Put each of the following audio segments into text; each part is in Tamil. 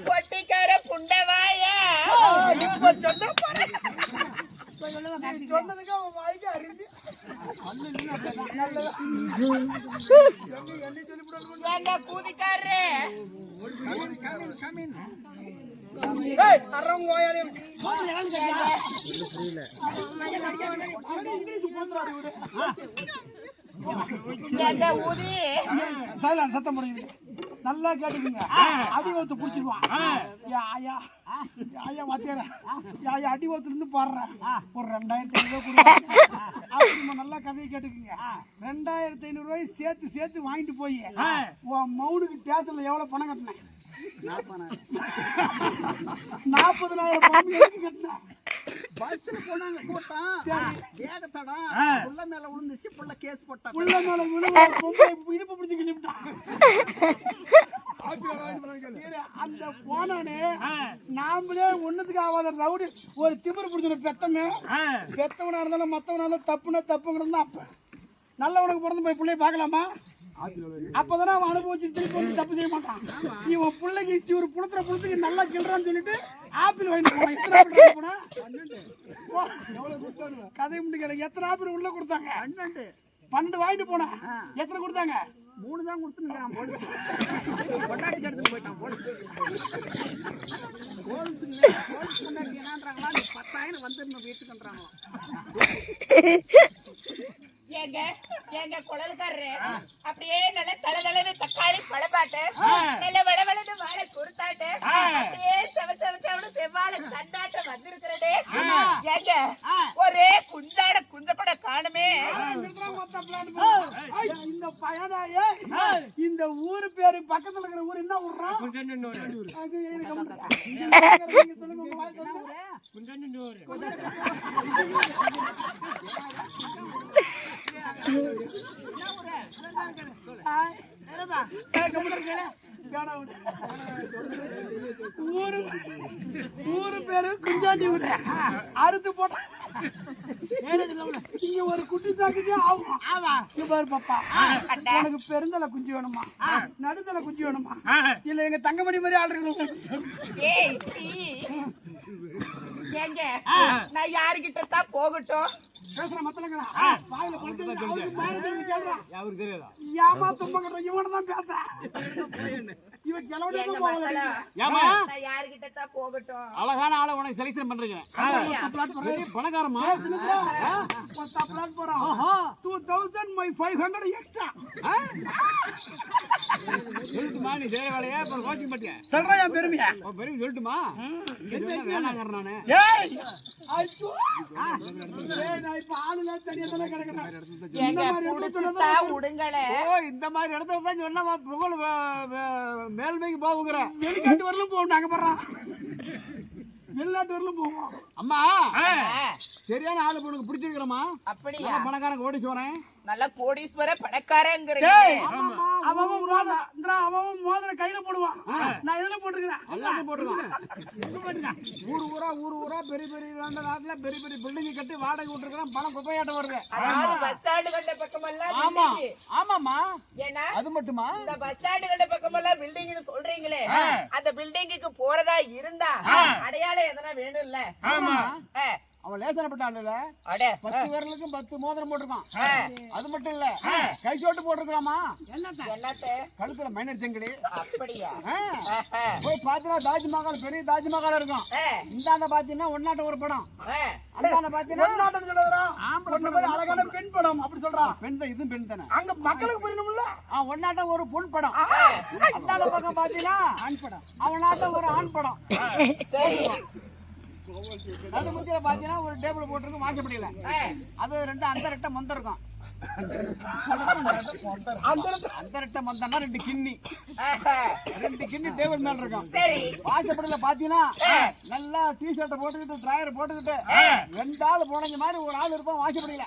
பொட்டிக்கார புண்டவாயா சொன்னதுக்கு அவன் வாய்க்கு அறிஞ்சு கூதிக்காரே சத்தம் முடியுது நல்லா கேட்டுக்குங்க. அடி ஓத்து குடிச்சிருவான் அடி ஓத்துல இருந்து பாடுறேன் ஒரு 2500 நல்லா கதையை கேட்டுக்குங்க. 2500 ரூபாய் சேர்த்து வாங்கிட்டு போய் உன் மவுனுக்கு தேசத்துல எவ்வளவு பணம் கட்டினேன்? 40,000 கட்டினேன். பஸ்ல போனாங்க கூட்டம் வேகத்தடா புள்ள மேல விழுந்துச்சு புள்ள கேஸ் போட்டா புள்ள மேல இடுப்பு பிடிச்சு கிள்ளிட்டான். அந்த போனானே நாமளே ஒண்ணுத்துக்கு ஆகாத ரவுடி ஒரு திமிரு பிடிச்ச பெத்தவனா இருந்தாலும் மத்தவனா இருந்தாலும் தப்புங்கிறது அப்ப நல்லவனுக்கு பிறந்து போய் பிள்ளைய பாக்கலாமா? அப்பதானே அவன் அனுபவிச்சு திருப்பி வந்து தப்பு செய்ய மாட்டான். இவன் பிள்ளைக்கு ஒரு புளத்துக்கு நல்லா கிள்றான்னு சொல்லிட்டு ஆப்பிள் வாங்கிட்டு போனா கதை முடி கிடையாது. எத்தனை ஆப்பிள் உள்ள கொடுத்தாங்க? 12 வாங்கிட்டு போனா எத்தனை கொடுத்தாங்க? 3 தான் கொடுத்துருக்கான். போலீஸ் கொண்டாட்டி எடுத்துட்டு போயிட்டான். போலீஸ் கொண்டாட்டி என்னன்றாங்களா 10,000 வந்துடணும் வீட்டுக்குன்றாங்களா? எங்க குழலுக்காரரு அப்படியே நல்ல தலதலன்னு தக்காளி பழப்பாட்டு நல்ல வளவளன்னு வாழை குறுத்தாட்டு அப்படியே செவன்னு செவ்வாழை கண்டாட்ட வந்திருக்கிறதே. ஏங்க ஒரே குஞ்ச கூட காணுமே. இந்த பயனாயே இந்த ஊரு பேரு பக்கத்துல இருக்கிற ஊர் என்ன ஊர்றான்? ஊரு பேரு குஞ்சாண்டி ஊரு. அறுத்து போட்ட இங்க ஒரு குட்டி தாக்கிட்டே ஆகும். பாரு பாப்பா, உனக்கு பெருந்தலை குஞ்சு வேணுமா நடுத்தலை குஞ்சு வேணுமா இல்ல எங்க தங்கமணி மாதிரி ஆளுங்க? நான் யாருகிட்ட தான் போகட்டும் பேசுறேன். மத்தலங்களா வாயில இவனதான் பேச இவன் யாருகிட்ட தான் போகட்டும். அழகான ஆளை உனக்கு செலக்ஷன் பண்றீங்க. பணக்காரமா போறான் 2500 எக்ஸ்ட்ரா சொல்லிட்டுமா? நீ சேர வேலையா கோச்சிங் பட்டியா சொல்றேன். என் பெருமையா பெருமை சொல்லிட்டுமா? வேணாங்க நானு இந்த மாதிரி இடத்துல தான் சொன்னா புகழ் மேல்மைக்கு போகுங்கிற. வெளிநாட்டு வரலும் போவோம் நாங்க போறோம். வெளிநாட்டு வரலும் போவோம். அம்மா சரியான ஆளு உனக்கு பிடிச்சிருக்கிறோமா? அப்படியா? பணக்காரங்க ஓடி போறேன். நல்ல கோடீஸ்வர பணக்காரங்க. அவன் மோதிர கையில போடுவான். நான் எதுல போட்டிருக்கிறேன்? எல்லாத்தையும் போட்டுருக்கான். ஊரு ஊரா பெரிய நாட்டுல பெரிய பில்டிங் கட்டி வாடகை விட்டுருக்கான். பணம் குப்பையாட்டம் வருது. பஸ் ஸ்டாண்டுகள பக்கமெல்லாம். ஆமா ஆமாமா. ஏன்னா அது மட்டுமா? இந்த பஸ் ஸ்டாண்டுகள பக்கமெல்லாம் பில்டிங்னு சொல்றீங்களே, அந்த பில்டிங்குக்கு போறதா இருந்தா அடையாளம் எதனா வேணும் இல்ல? ஆமா. அவன் லேசனப்பட்டான்ல 10 விரலுக்கும் 10 மோதிரம் போட்டிருக்கான். அது மட்டும் இல்ல கை சோட்டு போட்டிருக்காமா? கழுத்துல மைனர் செங்கடி. அப்படியா? போய் பாத்தீங்கன்னா தாஜ்மஹால் பெரிய தாஜ்மஹால் இருக்கும். இந்தாண்ட பாத்தீங்கன்னா ஒன்னாட்ட ஒரு படம், அந்தாண்ட பாத்தீங்கன்னா அழகான பெண் படம். அப்படி சொல்றான். பெண் தான், இதுவும் பெண் தானே. அங்க மக்களுக்கு புரியணும்ல. ஒன்னாட்ட ஒரு பொன் படம், அந்தாண்ட பக்கம் பாத்தீங்கன்னா ஆண் படம், அவனாட்ட ஒரு ஆண் படம். சரி. அது முக்கிய பாத்தீங்கன்னா ஒரு டேபிள் போட்டிருக்கு வாசப்படியில. அது 2 அந்த ரெட்டை மொந்தம் இருக்கும். அந்த ரெட்டை மொந்தம்னா 2 கிண்ணி டேபிள் மேல இருக்கும். வாசப்படியில பாத்தீங்கன்னா நல்லா டிஷர்ட்டை போட்டுக்கிட்டு டிராயர் போட்டுக்கிட்டு 2 ஆள் போனது மாதிரி ஒரு ஆள் இருப்பான் வாசப்படியில.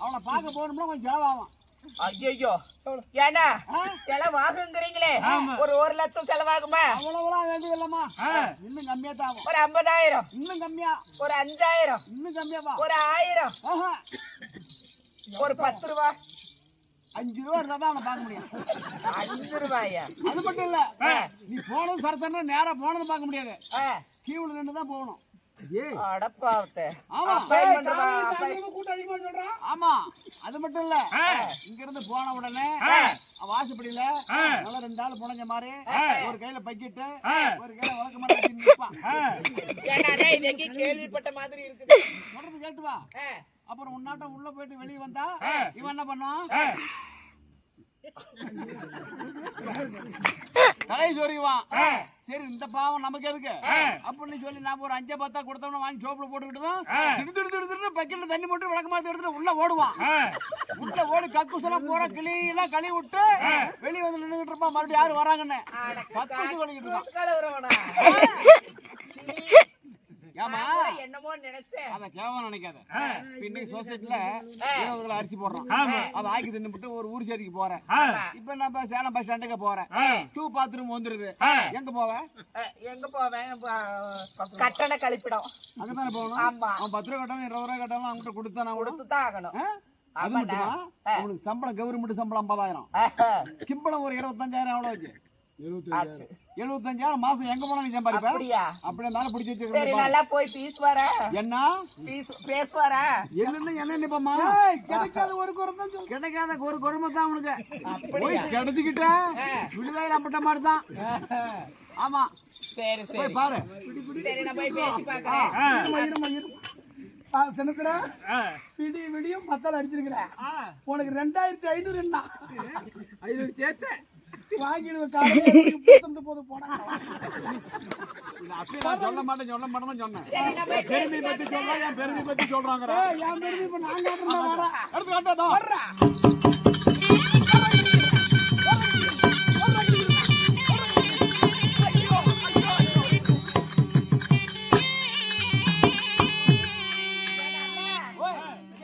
அவனை பார்க்க போகணும்னா கொஞ்சம் செலவாகும். ஐயோ, ஏன்னா செலவாகுங்கிறீங்களே, ஒரு 1 லட்சம் செலவாகுமா? அவ்வளவுலாம் வேண்டியது இல்லம்மா, இன்னும் கம்மியா தான் ஆகும். ஒரு 50,000, இன்னும் கம்மியா. ஒரு 5,000, இன்னும் கம்மியாவா? ஒரு 1000, ஒரு 10 ரூபா. 5 ரூபா இருந்தா தான் அவனை பார்க்க முடியும். 5 ரூபாயா? அது மட்டும் இல்ல, நீ போனது சரசரனா நேரா போனது பார்க்க முடியாது. கீவுல நின்று தான் போகணும். அடப்பாவத்தே. ஆமா. கூட்டம் அதிகமா சொல்றான். ஆமா, அது மட்டும் இல்ல, இங்க இருந்து போன உடனே வாசப்படியில நல்லா 2 ஆள் புனைஞ்ச மாதிரி ஒரு கையில பக்கிட்டு ஒரு கையில வழக்க மாதிரி வச்சு நிற்பான். ஏன்னா இது கேள்விப்பட்ட மாதிரி இருக்குது. சொல்றது கேட்டு வா. அப்புறம் உன்னாட்டம் உள்ள போயிட்டு வெளியே வந்தா இவன் என்ன பண்ணுவான்? தலை சொறிவான். சரி, இந்த பாவம் நமக்கு எதுக்கு அப்படின்னு சொல்லி நாம ஒரு 5-10 கொடுத்தோம்னா வாங்கி சோப்புல போட்டுக்கிட்டு பக்கெட்ல தண்ணி போட்டு விளக்கமா எடுத்துட்டு உள்ள ஓடுவான். உள்ள ஓடி கக்குசெல்லாம் பூரா கிளி எல்லாம் கழுவி விட்டு வெளியே வந்து நின்றுகிட்டு இருப்பான். மறுபடியும் யாரு வராங்கன்னு கக்குசு கழுவிட்டு இருப்பான். ஏமா என்னமோ நினைச்சேன். அத கேவலம் நினைக்காத. இன்னைக்கு சொசைட்டில 20 கிலோ அரிசி போடுறோம். அதை ஆக்கி தின்னுபிட்டு ஒரு ஊர் சேரிக்கு போறேன். இப்ப நம்ம சேலம் பஸ் ஸ்டாண்டுக்கு போறேன். 2 பாத்ரூம் வந்துருது. எங்க போவேன்? எங்க போவேன்? கட்டண கழிப்பிடம் அங்கதானே போகணும். ஆமா. அவன் 10 ரூபா கட்டணும் 20 ரூபா கட்டணும் அவங்ககிட்ட கொடுத்தா நான் கொடுத்துதான் ஆகணும். அது மட்டுமா? அவனுக்கு சம்பளம் கவர்மெண்ட் சம்பளம் 50,000, கிம்பளம் ஒரு 25,000. எவ்வளவு வச்சு? 75,000 மாசம். எங்க போனா நீ சம்பாதிப்ப? அப்படியே மேல பிடிச்சி வச்சிருக்கேன். நல்லா போய் பீஸ் வர என்ன பேஸ் வர என்ன நிப்பமா? கிடைக்காத ஒரு குரம் தான் சொல்லு. கிடைக்காத ஒரு குடும்பம் தான் அவனுக்கு. போய் கிடைச்சுக்கிட்ட விடுதலை அப்பட்ட மாதிரி தான். ஆமா, சரி சரி போய் பாரு. சரி, நான் போய் பேசி பார்க்கறேன். சின்னத்துல விடியும் மத்தால அடிச்சிருக்கிற உனக்கு 2,500 என்ன 500 சேர்த்து வாங்கிடுவேன். காலையில போது போனா அப்படியே நான் சொல்ல மாட்டேன் சொன்னேன். சரி, நான் போய் பெருமை பத்தி சொல்றேன், என் பெருமை பத்தி சொல்றாங்க. என் பெருமை இப்ப நான் காட்டுறேன். வாடா அடுத்து காட்டாதோ.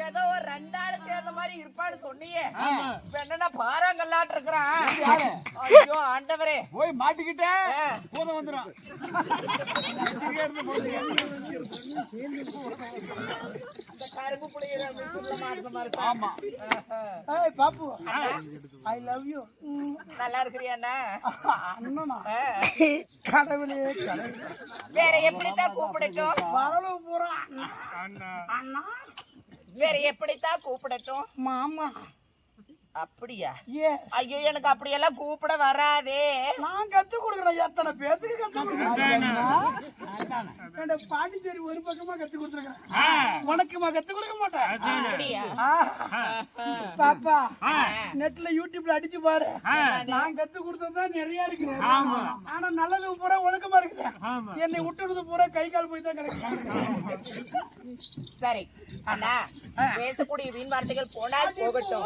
ஏதோ ஒரு 2 ஆளு சேர்ந்த மாதிரி இருப்பான்னு சொன்னியே. இப்ப என்னன்னா பாறாங்கல்லாட்டு இருக்கிறான். ஐயோ ஆண்டவரே, போய் மாட்டிக்கிட்ட போதும் வந்துடும். அந்த கருப்பு புளியிற மிஷின்ல மாட்டின மாதிரி. ஆமா. ஏய் பாப்பு, ஐ லவ் யூ. நல்லா இருக்கிறியா அண்ணா? அண்ணனா? கடவுளே கடவுளே. வேற எப்படித்தான் கூப்பிடட்டும்? வரவு பூரா அண்ணா. வேற எப்படித்தான் கூப்பிடட்டும்? மாமா. அப்படியா? எஸ். ஐயோ, எனக்கு அப்படியெல்லாம் கூப்பிட வராதே. நான் கத்து கொடுக்குறேன். எத்தனை பேத்துக்கு கத்து கொடுக்குறேன். பாண்டிச்சேரி ஒரு பக்கமா கத்து கொடுத்துருக்கேன். உனக்குமா கத்து கொடுக்க மாட்டேன். அப்படியா? பாப்பா, நெட்ல யூடியூப்ல அடிச்சு பாரு. நான் கத்து கொடுத்ததுதான் நிறைய இருக்கு. ஆனா நல்லது பூரா ஒழுக்கமா இருக்குது. என்னை விட்டுறது பூரா கை கால் போய் தான் கிடைக்கும். சரி அண்ணா, பேசக்கூடிய வீண் வார்த்தைகள் போனால் போகட்டும்.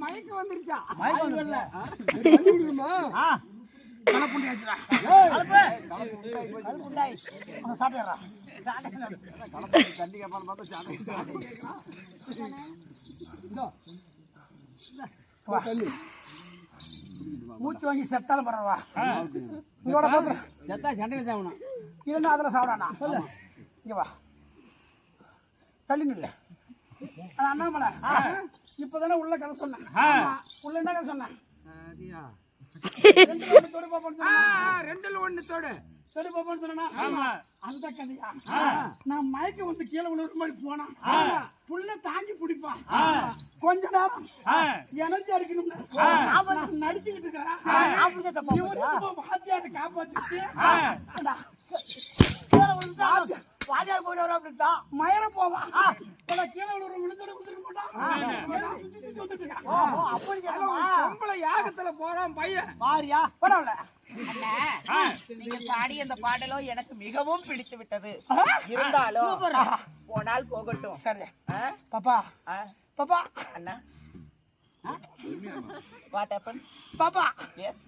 மயக்க வந்துருச்சா? மூச்சு வாங்கி செத்தாலும் பரவா இதோட பாத்திரம் செத்தா சண்டையில் சாகணும். இல்லைன்னா அதில் சாப்பிடாண்ணா சொல்லு இங்க வா தள்ளி நில்ல அண்ணாமலை இப்பதானே உள்ள கதை சொன்னேன் உள்ள என்ன கதை சொன்னேன் ரெண்டுல ஒண்ணு தோடு சரி பாப்பான்னு சொன்னா அந்த கதையா நான் மயக்க வந்து கீழே விழுற மாதிரி போனா புள்ள தாங்கி பிடிப்பான் கொஞ்ச நேரம் எனர்ஜியா இருக்கணும் நடிச்சுக்கிட்டு இருக்கிறேன் வாத்தியாரை காப்பாத்திட்டு வாத்தியார் போயிட்டு வர அப்படித்தான் மயர போவான் கீழே விழுற விழுந்துட்டு பொம்பளை யாகத்துல போறான் பையன் பாரியா பரவாயில்ல நீங்க பாடி அந்த பாடலோ எனக்கு மிகவும் பிடித்து விட்டது. இருந்தாலும் போனால் போகட்டும். சரி பாப்பா பாப்பா அண்ணா வாட் ஹேப்பன் பாப்பா எஸ்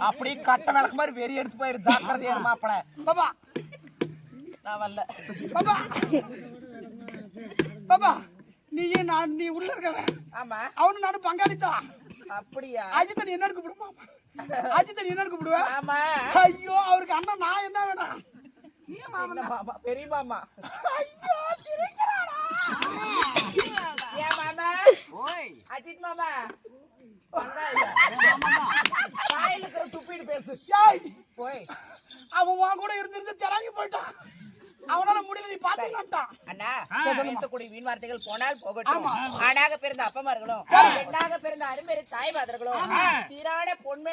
அப்படி கட்ட விளக்கு மாதிரி வெறி எடுத்து போயிரு ஜாக்கிரதையா மாப்பிள. பாப்பா நான் வரல பாப்பா பாப்பா நீ உள்ள இருக்க ஆமா அவனு நானும் பங்காளித்தான். அப்படியா அஜித் நீ என்ன கூப்பிடுமா அஜித் நீ என்ன கூப்பிடுவ ஆமா ஐயோ அவருக்கு அண்ணன் நான் என்ன வேணும் சின்ன மாமா பெரிய மாமா ஐயோ சிரிக்கிறாடா ஏன் மாமா ஓய் அஜித் மாமா வாயிலுக்கு துப்பிட்டு பேசு போய் அவன் உன் கூட இருந்து திறங்கி போயிட்டான். அவனால முடியல நீ பாத்துட்டான். அண்ணா பேசக்கூடிய வீண் வார்த்தைகள் போனால் போகட்டும். ஆணாக பிறந்த அப்பமார்களும் பெண்ணாக பிறந்த அரும்பெரு தாய்மார்களும் சீரான பொன்மை